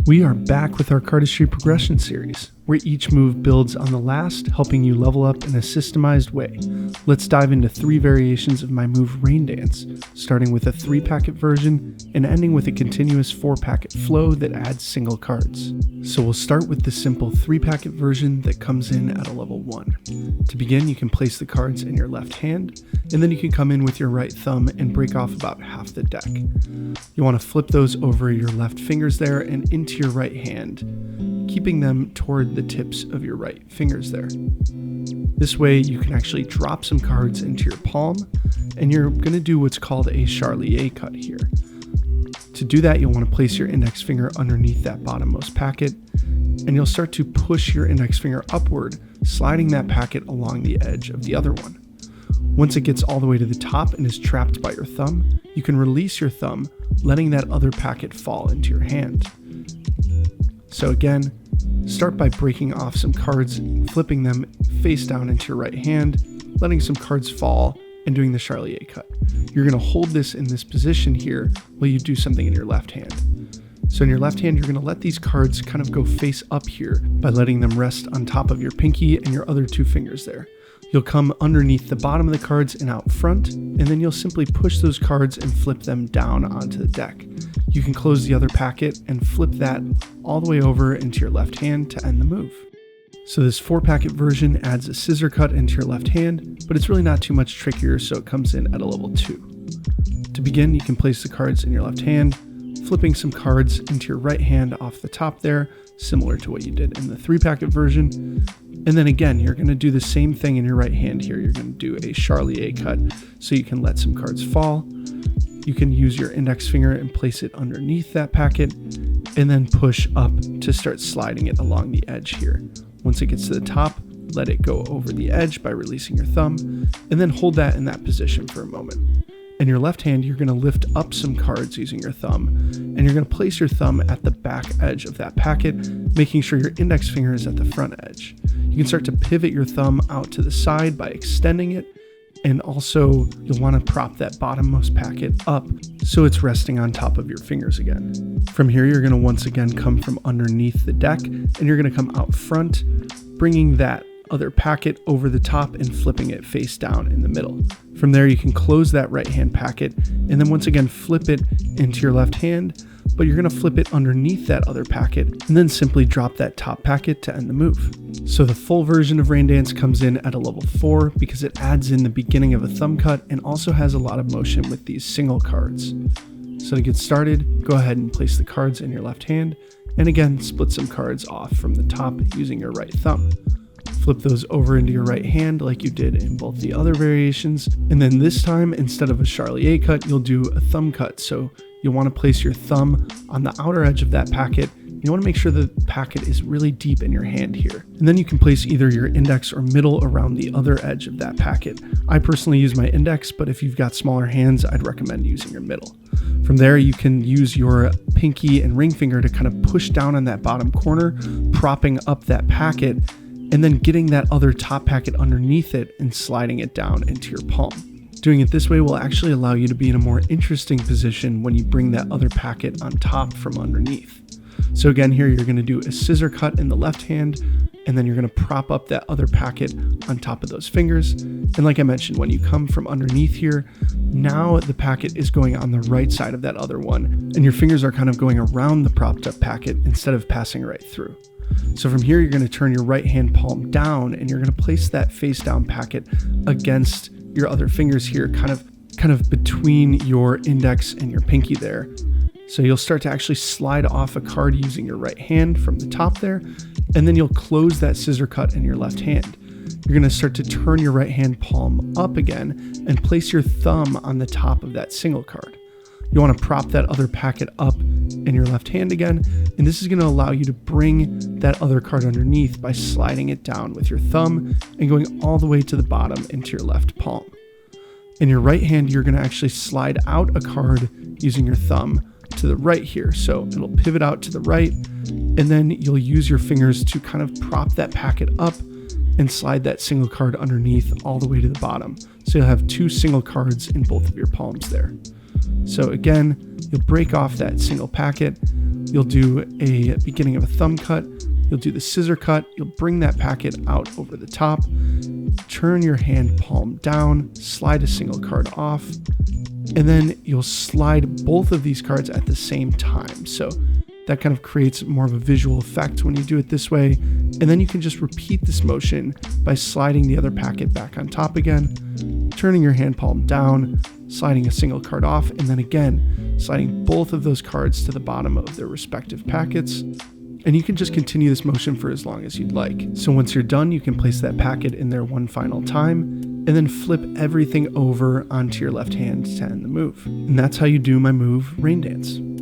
We are back with our Cardistry progression series, where each move builds on the last, helping you level up in a systemized way. Let's dive into 3 variations of my move Raindance, starting with a 3-packet version and ending with a continuous 4-packet flow that adds single cards. So we'll start with the simple 3-packet version that comes in at a level 1. To begin, you can place the cards in your left hand, and then you can come in with your right thumb and break off about half the deck. You want to flip those over your left fingers there and into your right hand, keeping them toward the tips of your right fingers there. This way you can actually drop some cards into your palm, and you're going to do what's called a Charlier cut here. To do that, you'll want to place your index finger underneath that bottommost packet, and you'll start to push your index finger upward, sliding that packet along the edge of the other one. Once it gets all the way to the top and is trapped by your thumb, you can release your thumb, letting that other packet fall into your hand. So again, start by breaking off some cards, flipping them face down into your right hand, letting some cards fall, and doing the Charlier cut. You're going to hold this in this position here while you do something in your left hand. So in your left hand, you're going to let these cards kind of go face up here by letting them rest on top of your pinky and your other 2 fingers there. You'll come underneath the bottom of the cards and out front, and then you'll simply push those cards and flip them down onto the deck. You can close the other packet and flip that all the way over into your left hand to end the move. So this 4-packet version adds a scissor cut into your left hand, but it's really not too much trickier, so it comes in at a level 2. To begin, you can place the cards in your left hand, flipping some cards into your right hand off the top there, similar to what you did in the 3-packet version. And then again, you're going to do the same thing in your right hand here. You're going to do a Charlier cut so you can let some cards fall. You can use your index finger and place it underneath that packet, and then push up to start sliding it along the edge here. Once it gets to the top, let it go over the edge by releasing your thumb, and then hold that in that position for a moment. In your left hand, you're going to lift up some cards using your thumb, and you're going to place your thumb at the back edge of that packet, making sure your index finger is at the front edge. You can start to pivot your thumb out to the side by extending it, and also you'll want to prop that bottommost packet up so it's resting on top of your fingers again. From here, you're going to once again come from underneath the deck, and you're going to come out front, bringing that other packet over the top and flipping it face down in the middle. From there, you can close that right hand packet and then once again flip it into your left hand, but you're going to flip it underneath that other packet and then simply drop that top packet to end the move. So the full version of Raindance comes in at a level 4 because it adds in the beginning of a thumb cut and also has a lot of motion with these single cards. So to get started, go ahead and place the cards in your left hand, and again split some cards off from the top using your right thumb. Flip those over into your right hand like you did in both the other variations, and then this time, instead of a Charlier cut, you'll do a thumb cut. So you'll want to place your thumb on the outer edge of that packet. You want to make sure the packet is really deep in your hand here. And then you can place either your index or middle around the other edge of that packet. I personally use my index, but if you've got smaller hands, I'd recommend using your middle. From there, you can use your pinky and ring finger to kind of push down on that bottom corner, propping up that packet, and then getting that other top packet underneath it and sliding it down into your palm. Doing it this way will actually allow you to be in a more interesting position when you bring that other packet on top from underneath. So again, here you're going to do a scissor cut in the left hand, and then you're going to prop up that other packet on top of those fingers. And like I mentioned, when you come from underneath here, now the packet is going on the right side of that other one, and your fingers are kind of going around the propped up packet instead of passing right through. So from here, you're going to turn your right hand palm down, and you're going to place that face down packet against your other fingers here, kind of between your index and your pinky there. So you'll start to actually slide off a card using your right hand from the top there, and then you'll close that scissor cut in your left hand. You're going to start to turn your right hand palm up again and place your thumb on the top of that single card. You want to prop that other packet up in your left hand again, and this is going to allow you to bring that other card underneath by sliding it down with your thumb and going all the way to the bottom into your left palm. In your right hand, you're going to actually slide out a card using your thumb to the right here. So it'll pivot out to the right, and then you'll use your fingers to kind of prop that packet up and slide that single card underneath all the way to the bottom. So you'll have 2 single cards in both of your palms there. So again, you'll break off that single packet, you'll do a beginning of a thumb cut, you'll do the scissor cut, you'll bring that packet out over the top, turn your hand palm down, slide a single card off, and then you'll slide both of these cards at the same time. So that kind of creates more of a visual effect when you do it this way. And then you can just repeat this motion by sliding the other packet back on top again, turning your hand palm down, sliding a single card off, and then again, sliding both of those cards to the bottom of their respective packets. And you can just continue this motion for as long as you'd like. So once you're done, you can place that packet in there one final time, and then flip everything over onto your left hand to end the move. And that's how you do my move, Raindance.